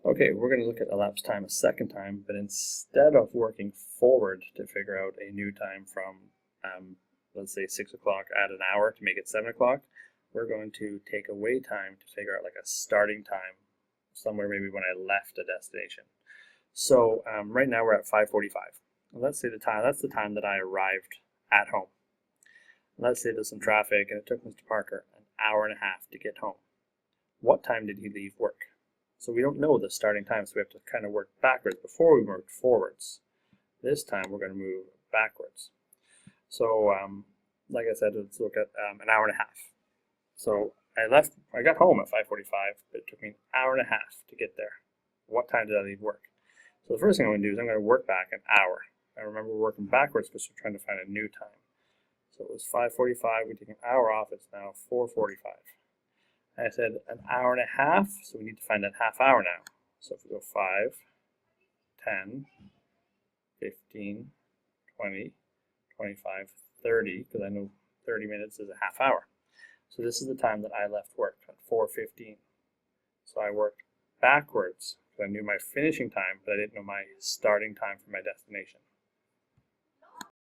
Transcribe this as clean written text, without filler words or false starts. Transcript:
Okay, we're going to look at elapsed time a second time, but instead of working forward to figure out a new time from, let's say 6 o'clock, add an hour to make it 7 o'clock, we're going to take away time to figure out like a starting time somewhere maybe when I left a destination. So right now we're at 5:45. Let's say that's the time that I arrived at home. Let's say there's some traffic and it took Mr. Parker an hour and a half to get home. What time did he leave work? So we don't know the starting time, so we have to kind of work backwards before we work forwards. This time we're going to move backwards. So like I said, let's look at an hour and a half. So I got home at 5:45, but it took me an hour and a half to get there. What time did I leave work? So the first thing I'm going to do is I'm going to work back an hour. I remember we're working backwards because we're trying to find a new time. So it was 5:45, we take an hour off, it's now 4:45. I said an hour and a half, so we need to find that half hour now. So if we go 5, 10, 15, 20, 25, 30, because I know 30 minutes is a half hour. So this is the time that I left work at 4:15. So I worked backwards because I knew my finishing time, but I didn't know my starting time for my destination.